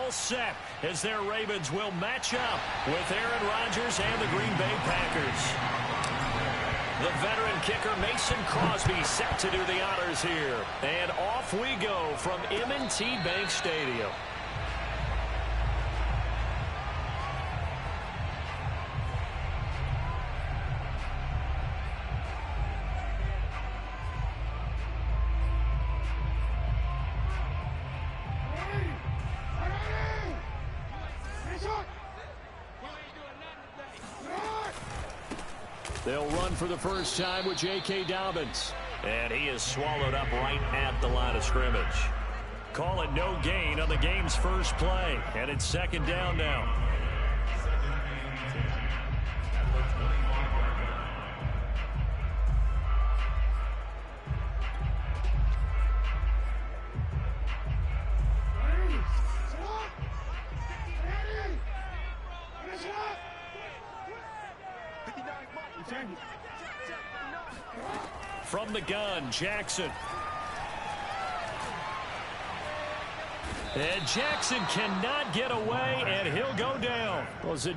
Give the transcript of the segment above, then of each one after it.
all set as their Ravens will match up with Aaron Rodgers and the Green Bay Packers. The veteran kicker Mason Crosby set to do the honors here. And off we go from M&T Bank Stadium. They'll run for the first time with J.K. Dobbins. And he is swallowed up right at the line of scrimmage. Call it no gain on the game's first play. And it's second down now. From the gun, Jackson. And Jackson cannot get away, and he'll go down. Was it?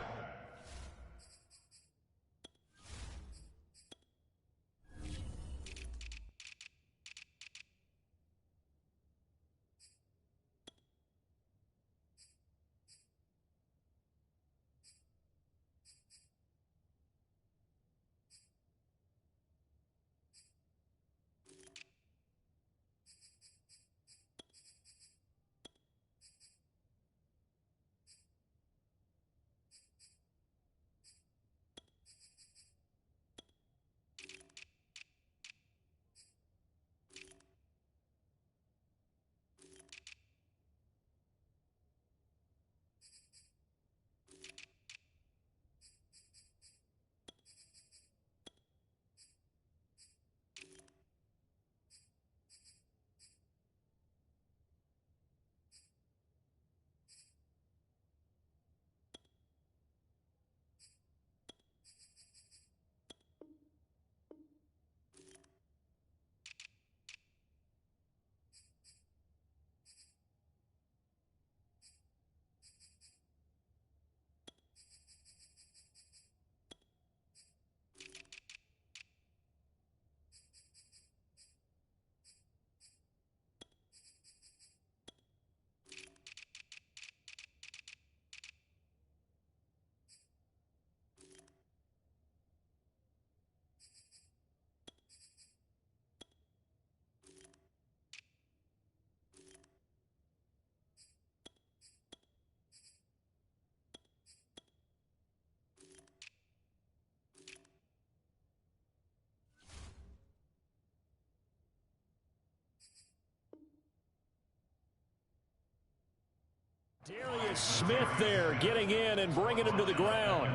Darius Smith there getting in and bringing him to the ground.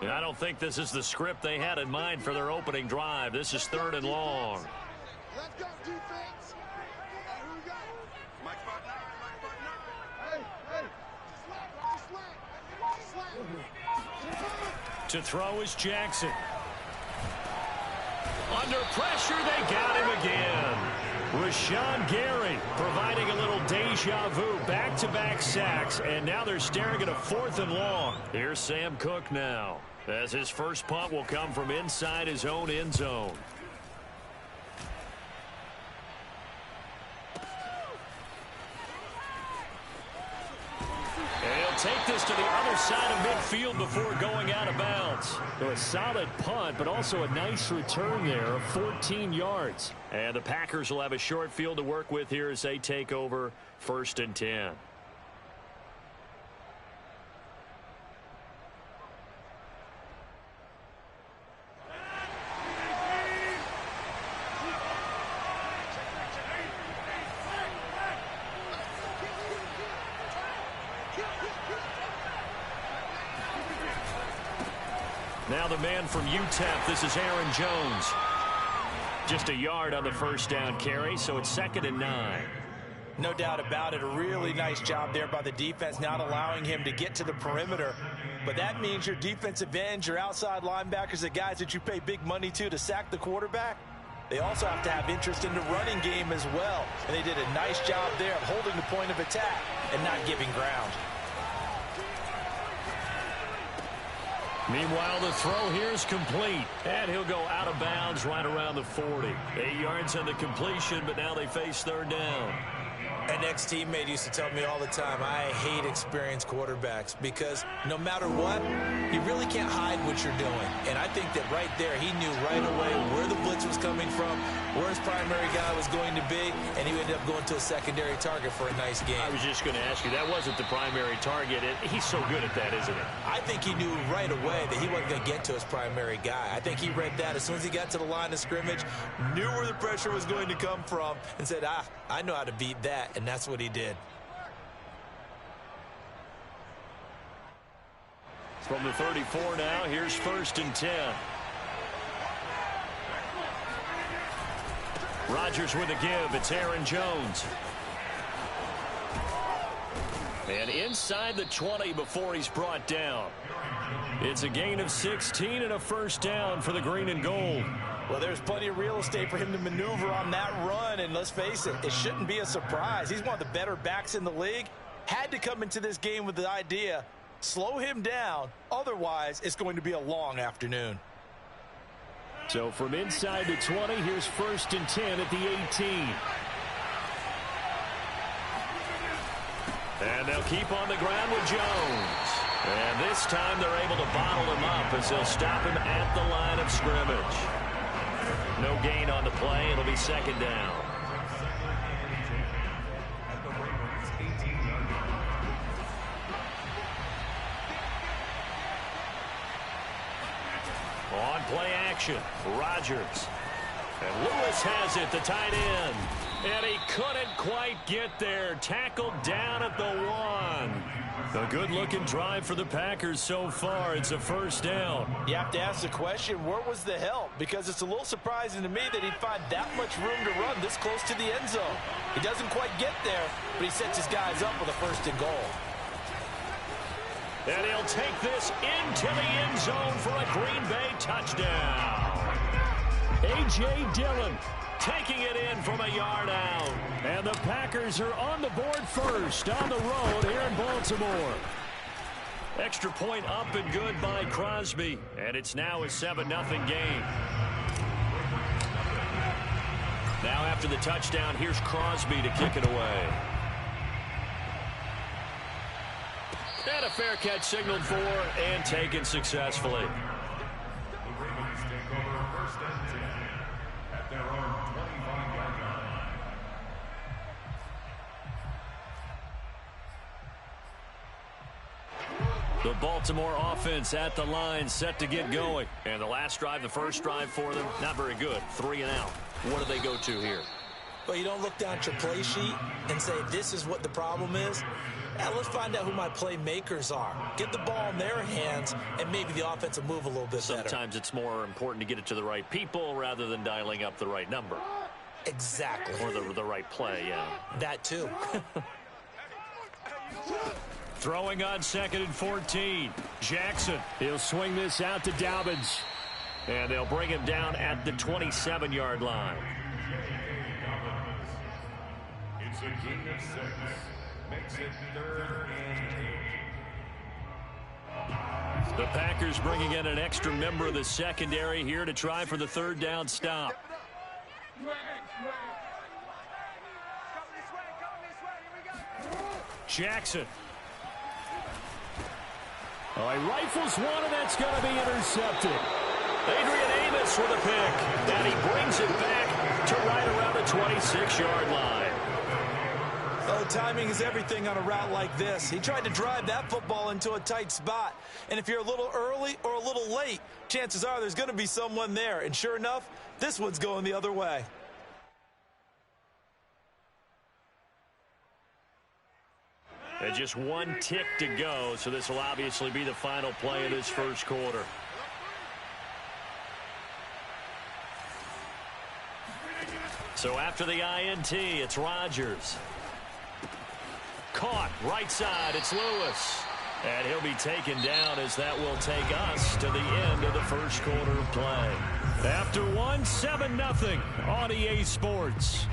And I don't think this is the script they had in mind for their opening drive. This is 3rd and long. Let's go, defense. Who we got? Mike spot 9, Mike spot 9. Hey. To throw is Jackson. Under pressure, they got him again. Rashawn Gary providing a little deja vu, back-to-back sacks, and now they're staring at a 4th and long. Here's Sam Cook now, as his first punt will come from inside his own end zone. Take this to the other side of midfield before going out of bounds. So a solid punt, but also a nice return there of 14 yards. And the Packers will have a short field to work with here as they take over 1st and 10. Now the man from UTEP, this is Aaron Jones. Just a yard on the first down carry, so it's 2nd and 9. No doubt about it. A really nice job there by the defense, not allowing him to get to the perimeter. But that means your defensive ends, your outside linebackers, the guys that you pay big money to sack the quarterback, they also have to have interest in the running game as well. And they did a nice job there of holding the point of attack and not giving ground. Meanwhile, the throw here is complete. And he'll go out of bounds right around the 40. 8 yards on the completion, but now they face third down. An ex-teammate used to tell me all the time, I hate experienced quarterbacks because no matter what, you really can't hide what you're doing. And I think that right there, he knew right away where the blitz was coming from, where his primary guy was going to be, and he ended up going to a secondary target for a nice game. I was just going to ask you, that wasn't the primary target. He's so good at that, isn't he? I think he knew right away that he wasn't going to get to his primary guy. I think he read that as soon as he got to the line of scrimmage, knew where the pressure was going to come from, and said, I know how to beat that. And that's what he did. From the 34 now, here's 1st and 10. Rodgers with a give. It's Aaron Jones. And inside the 20 before he's brought down. It's a gain of 16 and a first down for the green and gold. Well, there's plenty of real estate for him to maneuver on that run, and let's face it, it shouldn't be a surprise. He's one of the better backs in the league. Had to come into this game with the idea, slow him down, otherwise it's going to be a long afternoon. So from inside the 20, here's 1st and 10 at the 18. And they'll keep on the ground with Jones. And this time they're able to bottle him up as they'll stop him at the line of scrimmage. No gain on the play. It'll be 2nd down. On play action, Rodgers. And Lewis has it, the tight end. And he couldn't quite get there. Tackled down at the 1. A good-looking drive for the Packers so far. It's a first down. You have to ask the question, where was the help? Because it's a little surprising to me that he'd find that much room to run this close to the end zone. He doesn't quite get there, but he sets his guys up with a 1st and goal. And he'll take this into the end zone for a Green Bay touchdown. A.J. Dillon taking it in from a yard out. And the Packers are on the board first on the road here in Baltimore. Extra point up and good by Crosby. And it's now a 7-0 game. Now after the touchdown, here's Crosby to kick it away. And a fair catch signaled for and taken successfully. The Baltimore offense at the line, set to get going. And the last drive, the first drive for them, not very good. 3 and out. What do they go to here? Well, you don't look down at your play sheet and say, this is what the problem is. Let's find out who my playmakers are. Get the ball in their hands, and maybe the offense will move a little bit better. Sometimes it's more important to get it to the right people rather than dialing up the right number. Exactly. Or the right play, yeah. That too. Throwing on 2nd and 14. Jackson. He'll swing this out to Dobbins. And they'll bring him down at the 27-yard line. It's a gain of 6. Makes it 3rd and 8. The Packers bringing in an extra member of the secondary here to try for the 3rd down stop. Jackson. Oh, he rifles one, and that's going to be intercepted. Adrian Amos with a pick. And he brings it back to right around the 26-yard line. Oh, timing is everything on a route like this. He tried to drive that football into a tight spot. And if you're a little early or a little late, chances are there's going to be someone there. And sure enough, this one's going the other way. And just 1 tick to go, so this will obviously be the final play of this first quarter. So after the INT, it's Rodgers. Caught, right side, it's Lewis. And he'll be taken down as that will take us to the end of the first quarter of play. After one, 7-0 on EA Sports.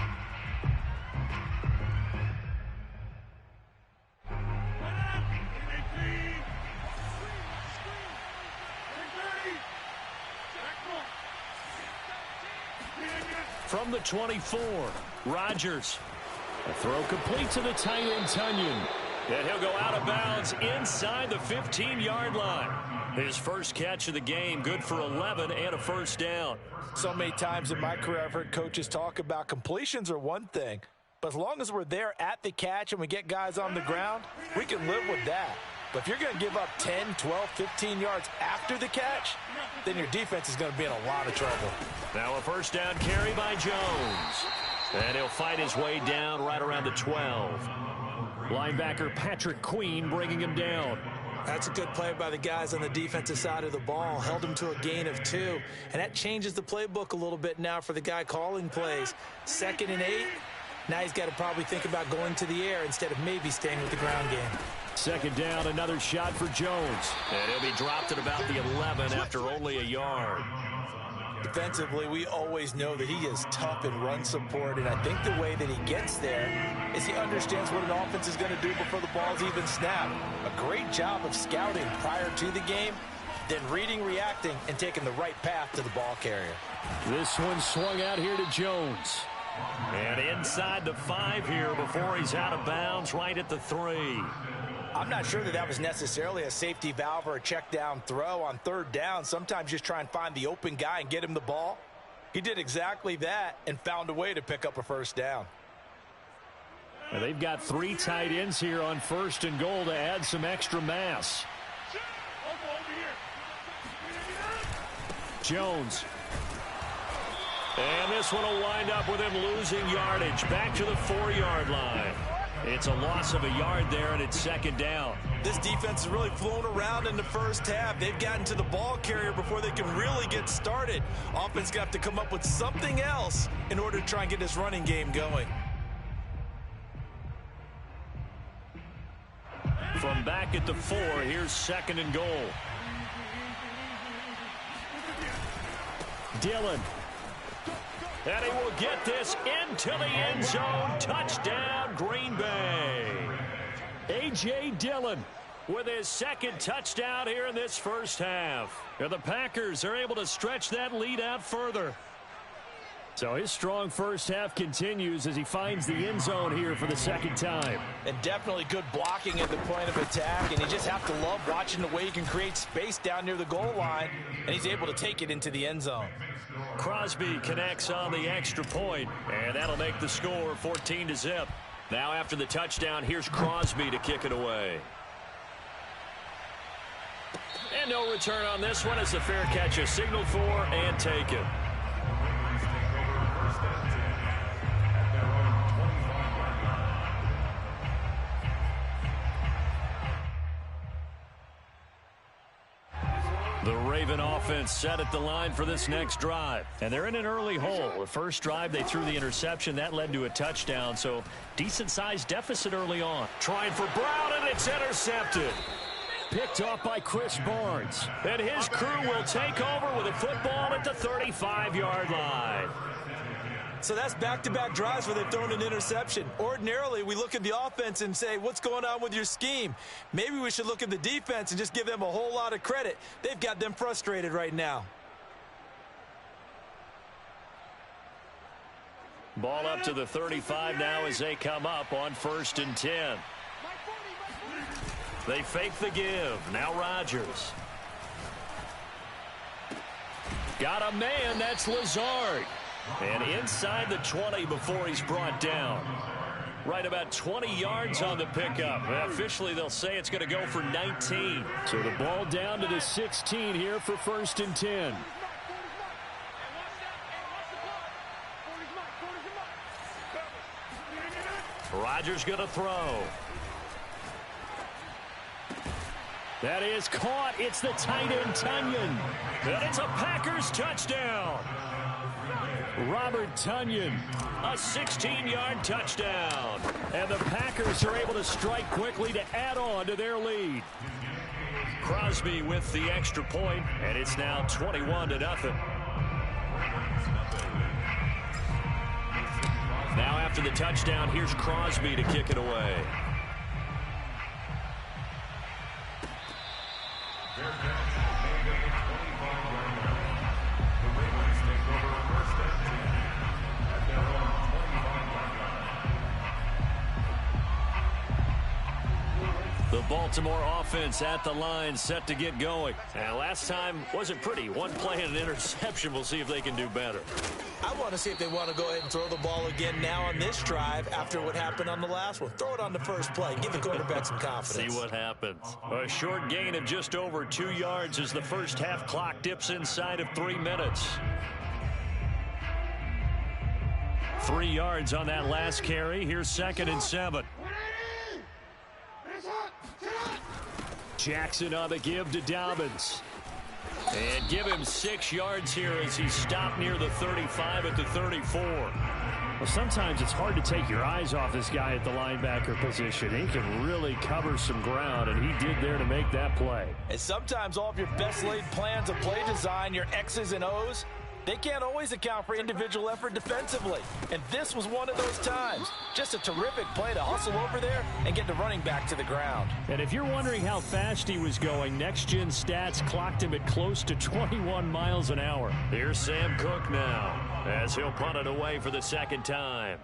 From the 24, Rodgers. A throw complete to the tight end, Tonyan. And he'll go out of bounds inside the 15-yard line. His first catch of the game, good for 11 and a first down. So many times in my career I've heard coaches talk about completions are one thing, but as long as we're there at the catch and we get guys on the ground, we can live with that. But if you're going to give up 10, 12, 15 yards after the catch, then your defense is going to be in a lot of trouble. Now a first down carry by Jones. And he'll fight his way down right around the 12. Linebacker Patrick Queen bringing him down. That's a good play by the guys on the defensive side of the ball. Held him to a gain of 2. And that changes the playbook a little bit now for the guy calling plays. 2nd and 8. Now he's got to probably think about going to the air instead of maybe staying with the ground game. Second down, another shot for Jones. And he'll be dropped at about the 11 after only a yard. Defensively, we always know that he is tough in run support, and I think the way that he gets there is he understands what an offense is going to do before the ball's even snapped. A great job of scouting prior to the game, then reading, reacting, and taking the right path to the ball carrier. This one swung out here to Jones. And inside the 5 here before he's out of bounds right at the 3. I'm not sure that that was necessarily a safety valve or a check down throw on 3rd down. Sometimes just try and find the open guy and get him the ball. He did exactly that and found a way to pick up a first down. And they've got 3 tight ends here on 1st and goal to add some extra mass. Jones. And this one will wind up with him losing yardage back to the 4-yard line. It's a loss of a yard there, and it's 2nd down. This defense has really flown around in the first half. They've gotten to the ball carrier before they can really get started. Offense got to come up with something else in order to try and get this running game going. From back at the 4, here's 2nd and goal. Dillon. And he will get this into the end zone. Touchdown, Green Bay. A.J. Dillon with his 2nd touchdown here in this first half. And the Packers are able to stretch that lead out further. So his strong first half continues as he finds the end zone here for the 2nd time. And definitely good blocking at the point of attack. And you just have to love watching the way he can create space down near the goal line. And he's able to take it into the end zone. Crosby connects on the extra point, and that'll make the score 14-0. Now after the touchdown, here's Crosby to kick it away. And no return on this one. It's a fair catch, a signal for, and taken. The Raven offense set at the line for this next drive. And they're in an early hole. The first drive, they threw the interception. That led to a touchdown, so decent-sized deficit early on. Trying for Brown, and it's intercepted. Picked off by Chris Barnes. And his crew will take over with a football at the 35-yard line. So that's back-to-back drives where they've thrown an interception. Ordinarily, we look at the offense and say, what's going on with your scheme? Maybe we should look at the defense and just give them a whole lot of credit. They've got them frustrated right now. Ball up to the 35 now as they come up on 1st and 10. They fake the give. Now Rodgers. Got a man. That's Lazard. And inside the 20 before he's brought down. Right about 20 yards on the pickup. Officially, they'll say it's going to go for 19. So the ball down to the 16 here for 1st and 10. Rodgers going to throw. That is caught. It's the tight end, Tonyan. And it's a Packers touchdown. Robert Tonyan, a 16-yard touchdown. And the Packers are able to strike quickly to add on to their lead. Crosby with the extra point, and it's now 21-0. after the touchdown. Here's Crosby to kick it away. The Baltimore offense at the line, set to get going. And last time wasn't pretty. One play and an interception. We'll see if they can do better. I want to see if they want to go ahead and throw the ball again now on this drive after what happened on the last one. Throw it on the first play. Give the quarterback some confidence. See what happens. A short gain of just over 2 yards as the first half clock dips inside of 3 minutes. 3 yards on that last carry. Here's 2nd and 7. Jackson on the give to Dobbins. And give him 6 yards here as he stopped near the 35 at the 34. Well, sometimes it's hard to take your eyes off this guy at the linebacker position. He can really cover some ground, and he did there to make that play. And sometimes all of your best laid plans of play design, your X's and O's, they can't always account for individual effort defensively. And this was one of those times. Just a terrific play to hustle over there and get the running back to the ground. And if you're wondering how fast he was going, Next Gen Stats clocked him at close to 21 miles an hour. Here's Sam Cook now as he'll punt it away for the 2nd time.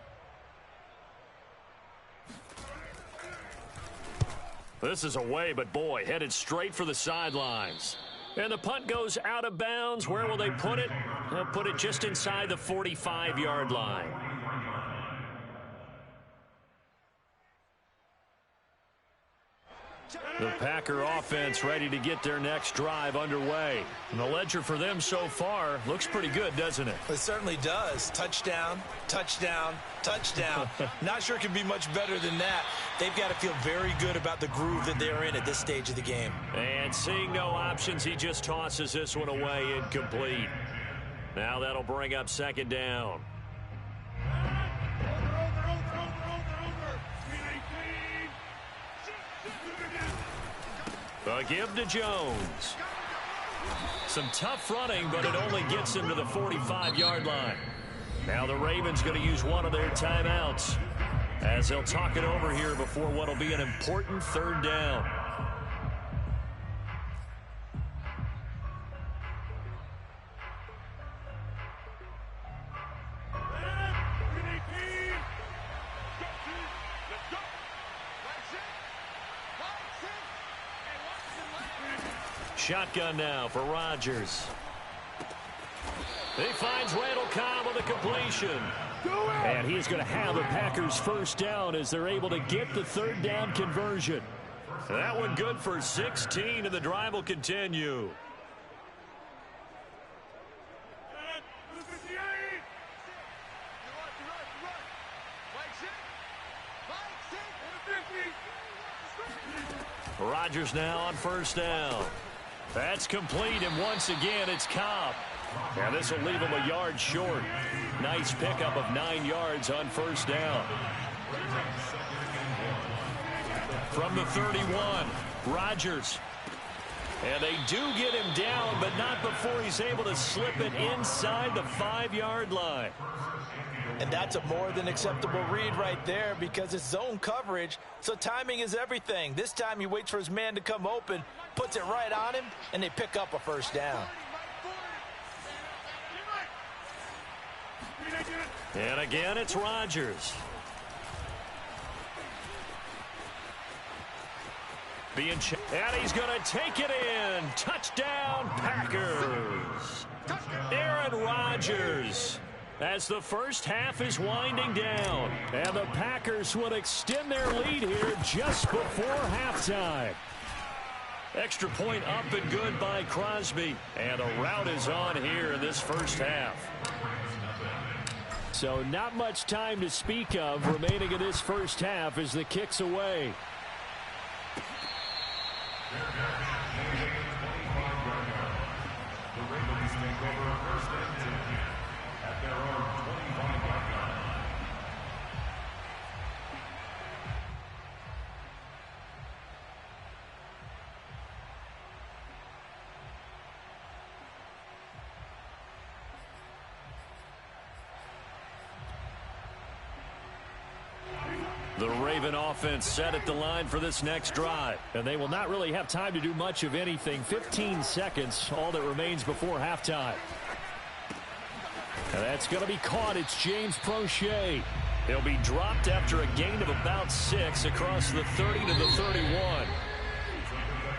This is away, but boy, headed straight for the sidelines. And the punt goes out of bounds. Where will they put it? They'll put it just inside the 45-yard line. The Packer offense ready to get their next drive underway. And the ledger for them so far looks pretty good, doesn't it? It certainly does. Touchdown, touchdown, touchdown. Not sure it can be much better than that. They've got to feel very good about the groove that they're in at this stage of the game. And seeing no options, he just tosses this one away incomplete. Now that'll bring up 2nd down. A give to Jones. Some tough running, but it only gets him to the 45-yard line. Now the Ravens going to use one of their timeouts as they'll talk it over here before what will be an important 3rd down. Shotgun now for Rodgers. He finds Randall Cobb on the completion. And he's going to have the Packers 1st down as they're able to get the 3rd down conversion. That one good for 16, and the drive will continue. Rodgers now on 1st down. That's complete, and once again, it's Cobb. Now this will leave him a yard short. Nice pickup of 9 yards on 1st down. From the 31, Rodgers. And they do get him down, but not before he's able to slip it inside the 5-yard line. And that's a more than acceptable read right there because it's zone coverage, so timing is everything. This time he waits for his man to come open, puts it right on him, and they pick up a 1st down. And again, it's Rodgers. And he's going to take it in. Touchdown, Packers. Aaron Rodgers. As the first half is winding down. And the Packers will extend their lead here just before halftime. Extra point up and good by Crosby. And a rout is on here in this first half. So not much time to speak of remaining in this first half as the kick's away. The Raven offense set at the line for this next drive. And they will not really have time to do much of anything. 15 seconds, all that remains before halftime. And that's going to be caught. It's James Prochet. He'll be dropped after a gain of about 6 across the 30 to the 31.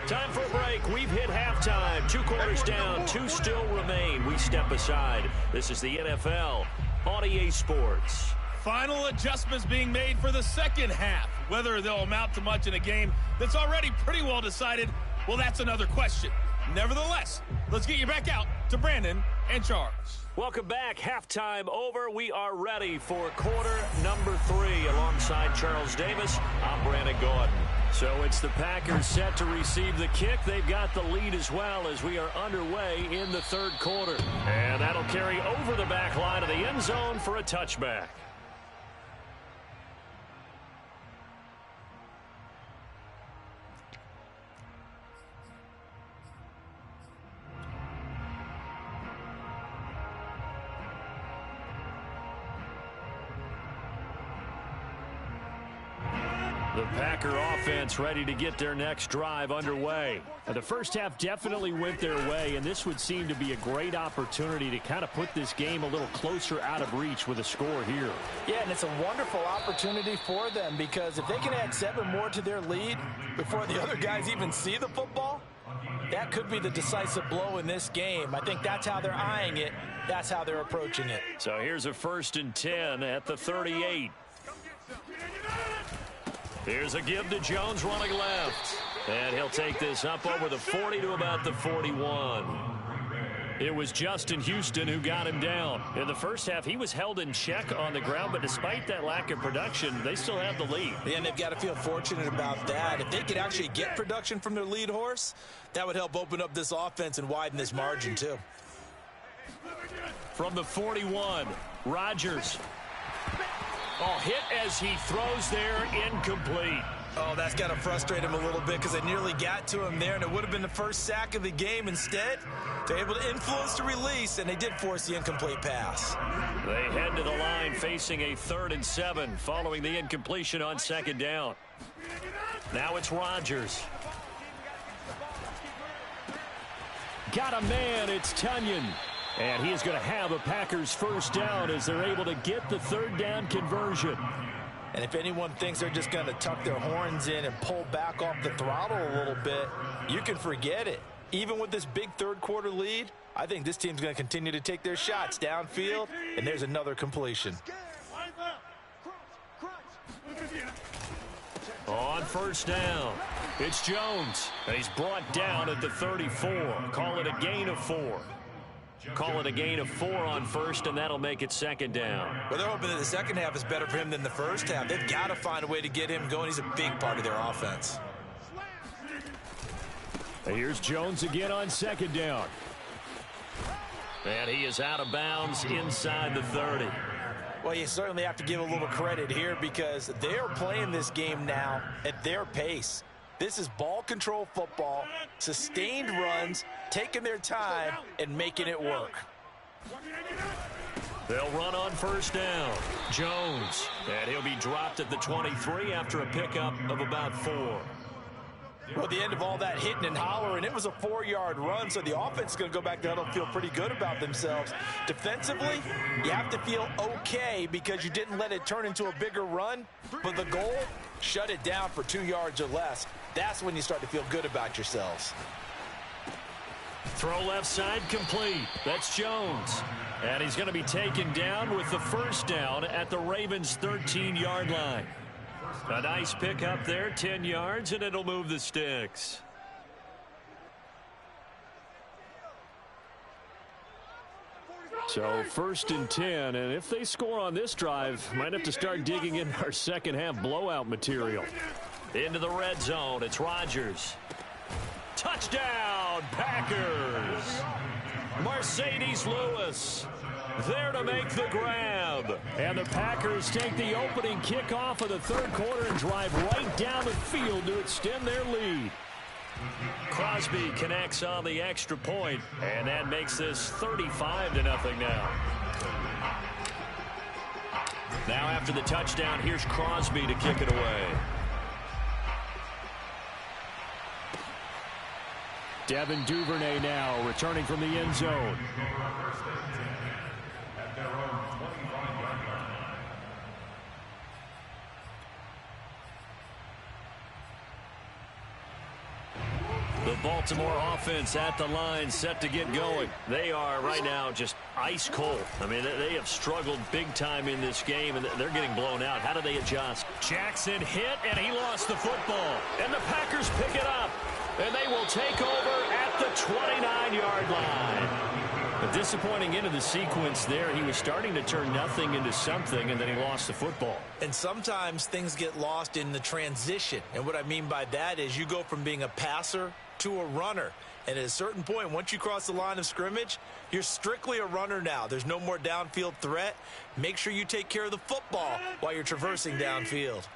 Time for a break. We've hit halftime. 2 quarters down. 2 still remain. We step aside. This is the NFL on EA Sports. Final adjustments being made for the second half. Whether they'll amount to much in a game that's already pretty well decided, well, that's another question. Nevertheless, let's get you back out to Brandon and Charles. Welcome back. Halftime over. We are ready for quarter number 3. Alongside Charles Davis, I'm Brandon Gordon. So it's the Packers set to receive the kick. They've got the lead as well as we are underway in the third quarter. And that'll carry over the back line of the end zone for a touchback. The Packer offense ready to get their next drive underway. The first half definitely went their way, and this would seem to be a great opportunity to kind of put this game a little closer out of reach with a score here. Yeah, and it's a wonderful opportunity for them because if they can add 7 more to their lead before the other guys even see the football, that could be the decisive blow in this game. I think that's how they're eyeing it. That's how they're approaching it. So here's a 1st and 10 at the 38. Here's a give to Jones running left. And he'll take this up over the 40 to about the 41. It was Justin Houston who got him down. In the first half, he was held in check on the ground, but despite that lack of production, they still have the lead. Yeah, and they've got to feel fortunate about that. If they could actually get production from their lead horse, that would help open up this offense and widen this margin too. From the 41, Rodgers. Oh, hit as he throws there, incomplete. Oh, that's got to frustrate him a little bit because they nearly got to him there, and it would have been the first sack of the game. Instead, they're able to influence the release, and they did force the incomplete pass. They head to the line facing a 3rd and 7 following the incompletion on 2nd down. Now it's Rodgers. Got a man, it's Tunyon. And he is going to have a Packers first down as they're able to get the 3rd down conversion. And if anyone thinks they're just going to tuck their horns in and pull back off the throttle a little bit, you can forget it. Even with this big third quarter lead, I think this team's going to continue to take their shots downfield, and there's another completion. On 1st down, it's Jones. And he's brought down at the 34. Call it a gain of 4. Call it a gain of 4 on 1st, and that'll make it 2nd down. Well, they're hoping that the second half is better for him than the first half. They've got to find a way to get him going. He's a big part of their offense. Here's Jones again on 2nd down. And he is out of bounds inside the 30. Well, you certainly have to give a little credit here because they're playing this game now at their pace. This is ball control football, sustained runs, taking their time, and making it work. They'll run on 1st down. Jones. And he'll be dropped at the 23 after a pickup of about 4. Well, at the end of all that hitting and hollering, it was a 4-yard run, so the offense is going to go back there and feel pretty good about themselves. Defensively, you have to feel okay because you didn't let it turn into a bigger run, but the goal, shut it down for 2 yards or less. That's when you start to feel good about yourselves. Throw left side complete. That's Jones. And he's going to be taken down with the 1st down at the Ravens' 13-yard line. A nice pickup there, 10 yards, and it'll move the sticks. So 1st and 10, and if they score on this drive, might have to start digging in our second half blowout material. Into the red zone, it's Rodgers. Touchdown, Packers! Mercedes Lewis there to make the grab. And the Packers take the opening kickoff of the third quarter and drive right down the field to extend their lead. Crosby connects on the extra point, and that makes this 35-0 now. Now after the touchdown, here's Crosby to kick it away. Devin Duvernay now returning from the end zone. The Baltimore offense at the line, set to get going. They are right now just ice cold. I mean, they have struggled big time in this game, and they're getting blown out. How do they adjust? Jackson hit, and he lost the football. And the Packers pick it up, and they will take over at the 29-yard line. A disappointing end of the sequence there. He was starting to turn nothing into something, and then he lost the football. And sometimes things get lost in the transition. And what I mean by that is you go from being a passer to a runner. And at a certain point, once you cross the line of scrimmage, you're strictly a runner now. There's no more downfield threat. Make sure you take care of the football while you're traversing downfield.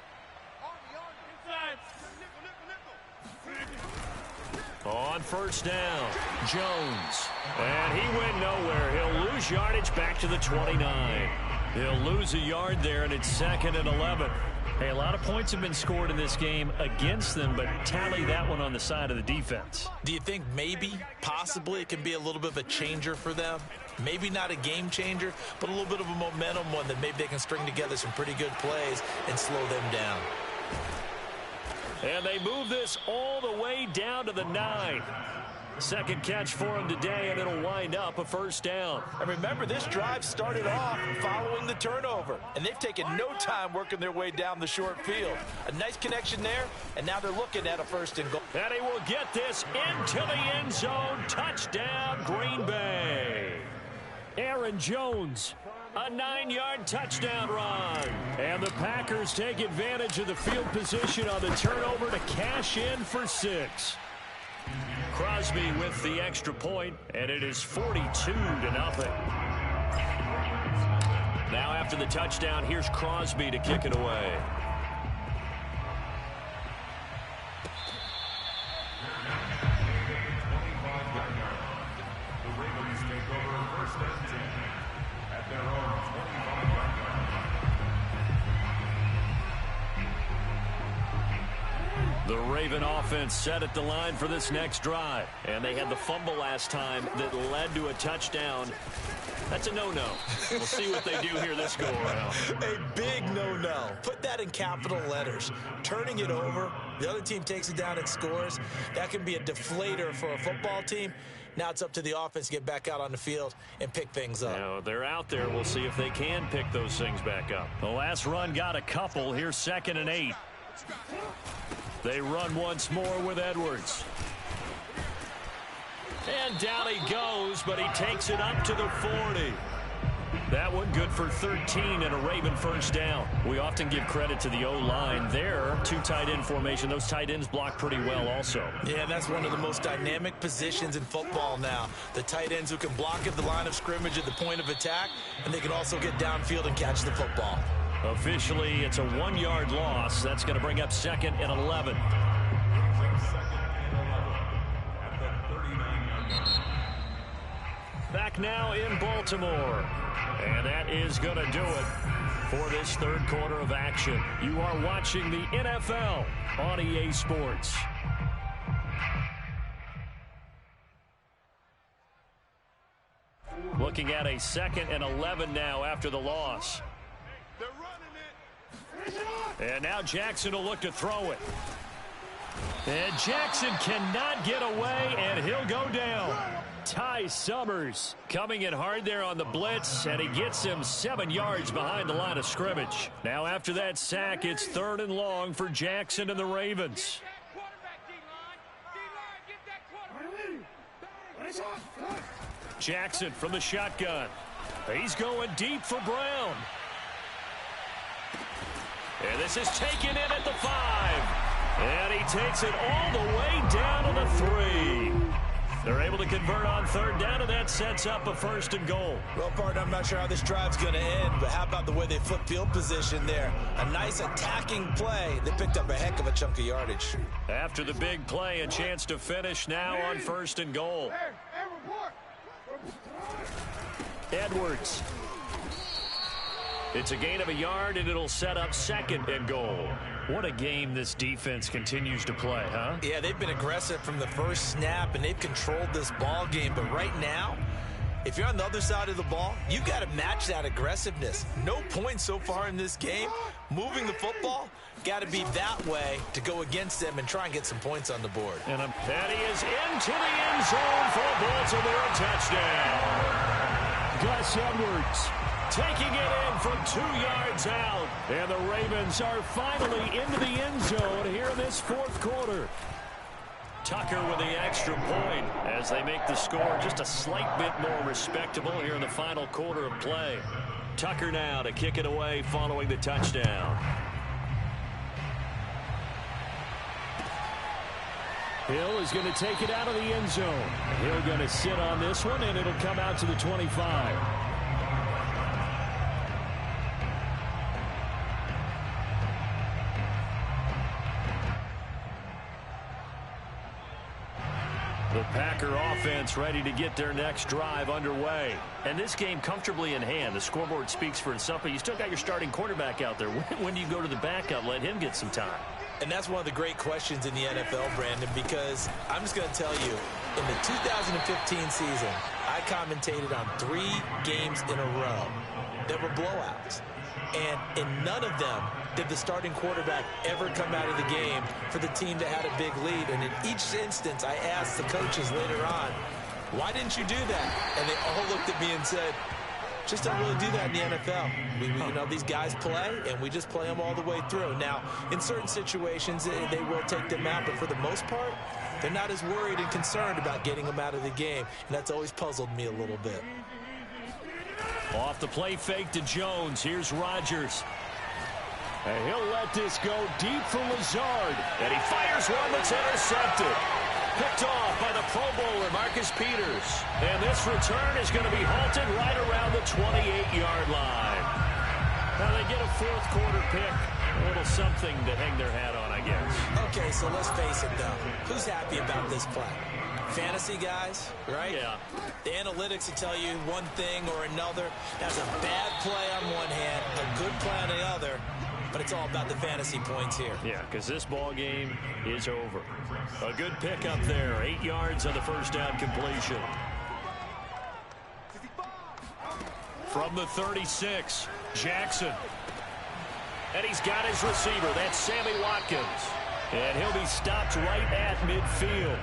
On first down, Jones. And he went nowhere. He'll lose yardage back to the 29. He'll lose a yard there, and it's 2nd and 11. Hey, a lot of points have been scored in this game against them, but tally that one on the side of the defense. Do you think maybe, possibly, it can be a little bit of a changer for them? Maybe not a game changer, but a little bit of a momentum one that maybe they can string together some pretty good plays and slow them down. And they move this all the way down to the 9. Second catch for him today, and it'll wind up a first down. And remember, this drive started off following the turnover, and they've taken no time working their way down the short field. A nice connection there, and now they're looking at a 1st and goal. And he will get this into the end zone. Touchdown, Green Bay. Aaron Jones. A 9-yard touchdown run. And the Packers take advantage of the field position on the turnover to cash in for 6. Crosby with the extra point, and it is 42-0. Now after the touchdown, here's Crosby to kick it away. The Ravens take over 1st and 10 at their own 25-yard line. The Raven offense set at the line for this next drive. And they had the fumble last time that led to a touchdown. That's a no-no. We'll see what they do here this go-around. A big no-no. Put that in capital letters. Turning it over, the other team takes it down and scores. That can be a deflator for a football team. Now it's up to the offense to get back out on the field and pick things up. Now, they're out there. We'll see if they can pick those things back up. The last run got a couple. Here's 2nd and 8. They run once more with Edwards. And down he goes, but he takes it up to the 40. That one good for 13 and a Raven first down. We often give credit to the O-line there. 2 tight end formation. Those tight ends block pretty well also. Yeah, that's one of the most dynamic positions in football now. The tight ends who can block at the line of scrimmage at the point of attack, and they can also get downfield and catch the football. Officially, it's a 1-yard loss. That's going to bring up 2nd and 11. Back now in Baltimore. And that is going to do it for this 3rd quarter of action. You are watching the NFL on EA Sports. Looking at a 2nd and 11 now after the loss. They're running it. And now Jackson will look to throw it. And Jackson cannot get away, and he'll go down. Ty Summers coming in hard there on the blitz, and he gets him 7 yards behind the line of scrimmage. Now after that sack, it's 3rd and long for Jackson and the Ravens. Jackson from the shotgun. He's going deep for Brown. And this is taken in at the 5. And he takes it all the way down to the 3. They're able to convert on 3rd down, and that sets up a 1st and goal. Well, partner, I'm not sure how this drive's going to end, but how about the way they flip field position there? A nice attacking play. They picked up a heck of a chunk of yardage. After the big play, a chance to finish now on 1st and goal. Edwards. It's a gain of a yard, and it'll set up 2nd and goal. What a game this defense continues to play, huh? Yeah, they've been aggressive from the first snap, and they've controlled this ball game. But right now, if you're on the other side of the ball, you've got to match that aggressiveness. No points so far in this game. Moving the football, got to be that way to go against them and try and get some points on the board. And he is into the end zone for a Baltimore touchdown. Gus Edwards taking it in from 2 yards out. And the Ravens are finally into the end zone here in this 4th quarter. Tucker with the extra point as they make the score just a slight bit more respectable here in the final quarter of play. Tucker now to kick it away following the touchdown. Hill is going to take it out of the end zone. Hill going to sit on this one, and it'll come out to the 25. The Packer offense ready to get their next drive underway. And this game comfortably in hand. The scoreboard speaks for itself, but you still got your starting quarterback out there. When do you go to the backup, let him get some time? And that's one of the great questions in the NFL, Brandon, because I'm just going to tell you, in the 2015 season, I commentated on 3 games in a row that were blowouts. And in none of them did the starting quarterback ever come out of the game for the team that had a big lead. And in each instance, I asked the coaches later on, why didn't you do that? And they all looked at me and said, just don't really do that in the NFL. You know, these guys play, and we just play them all the way through. Now, in certain situations, they will take them out, but for the most part, they're not as worried and concerned about getting them out of the game. And that's always puzzled me a little bit. Off the play fake to Jones. Here's Rodgers. And he'll let this go deep for Lazard. And he fires one that's intercepted. Picked off by the Pro Bowler, Marcus Peters. And this return is going to be halted right around the 28-yard line. Now they get a 4th quarter pick. A little something to hang their hat on, I guess. Okay, so let's face it, though. Who's happy about this play? Fantasy guys, right? Yeah. The analytics will tell you one thing or another. That's a bad play on one hand, a good play on the other, but it's all about the fantasy points here. Yeah, because this ball game is over. A good pickup there. 8 yards on the first down completion. From the 36, Jackson. And he's got his receiver. That's Sammy Watkins. And he'll be stopped right at midfield.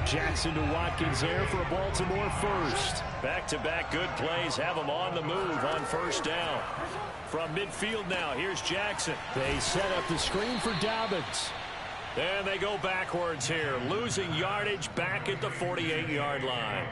Jackson to Watkins there for a Baltimore first. Back-to-back good plays have him on the move on first down. From midfield now, here's Jackson. They set up the screen for Dobbins. And they go backwards here, losing yardage back at the 48-yard line.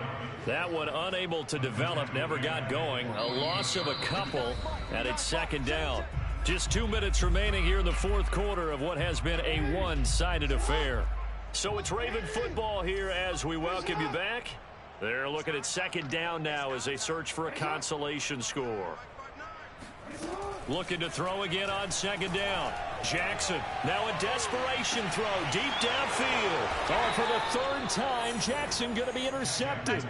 That one unable to develop, never got going. A loss of a couple, and it's 2nd down. Just 2 minutes remaining here in the 4th quarter of what has been a one-sided affair. So it's Raven football here as we welcome you back. They're looking at 2nd down now as they search for a consolation score. Looking to throw again on 2nd down. Jackson, now a desperation throw deep downfield. Oh, for the 3rd time, Jackson going to be intercepted. Nice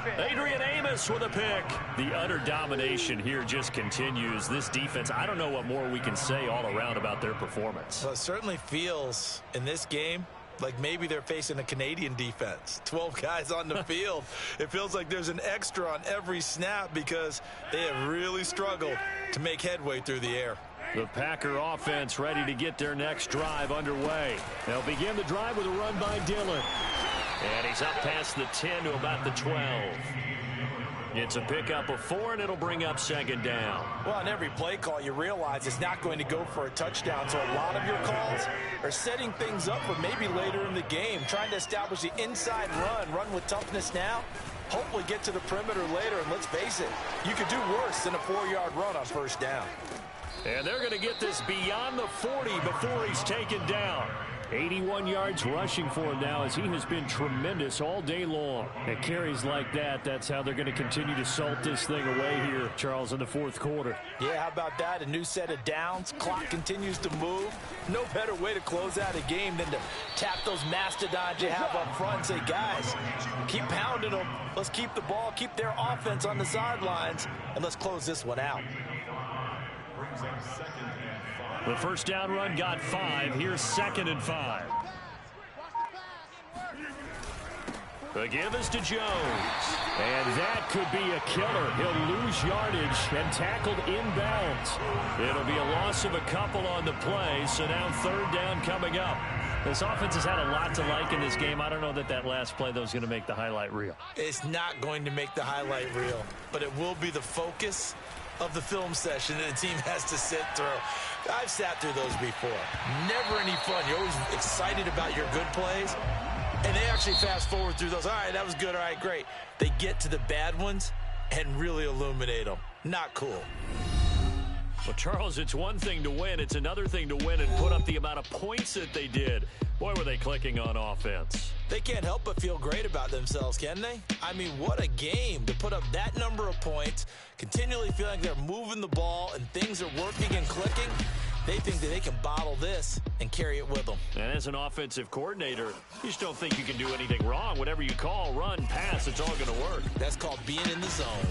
pick. Adrian Amos with a pick. The utter domination here just continues. This defense, I don't know what more we can say all around about their performance. Well, it certainly feels in this game like maybe they're facing a Canadian defense. 12 guys on the field. It feels like there's an extra on every snap because they have really struggled to make headway through the air. The Packer offense ready to get their next drive underway. They'll begin the drive with a run by Dillon. And he's up past the 10 to about the 12. It's a pickup of 4, and it'll bring up 2nd down. Well, on every play call, you realize it's not going to go for a touchdown. So a lot of your calls are setting things up for maybe later in the game, trying to establish the inside run with toughness now, hopefully get to the perimeter later. And let's face it, you could do worse than a 4-yard run on first down. And they're going to get this beyond the 40 before he's taken down. 81 yards rushing for him now as he has been tremendous all day long. And carries like that, that's how they're going to continue to salt this thing away here, Charles, in the 4th quarter. Yeah, how about that? A new set of downs. Clock continues to move. No better way to close out a game than to tap those mastodons you have up front and say, guys, keep pounding them. Let's keep the ball, keep their offense on the sidelines, and let's close this one out. brings up 2nd and 5. The first down run got 5. Here's 2nd and 5. The give is to Jones. And that could be a killer. He'll lose yardage and tackled inbounds. It'll be a loss of a couple on the play, so now 3rd down coming up. This offense has had a lot to like in this game. I don't know that that last play, though, is going to make the highlight reel. It's not going to make the highlight reel, but it will be the focus of the film session that the team has to sit through. I've sat through those before. Never any fun. You're always excited about your good plays, and they actually fast forward through those. All right, that was good. All right, great. They get to the bad ones and really illuminate them. Not cool. Well, Charles, it's one thing to win. It's another thing to win and put up the amount of points that they did. Boy, were they clicking on offense. They can't help but feel great about themselves, can they? I mean, what a game to put up that number of points, continually feel like they're moving the ball and things are working and clicking. They think that they can bottle this and carry it with them. And as an offensive coordinator, you just don't think you can do anything wrong. Whatever you call, run, pass, it's all going to work. That's called being in the zone.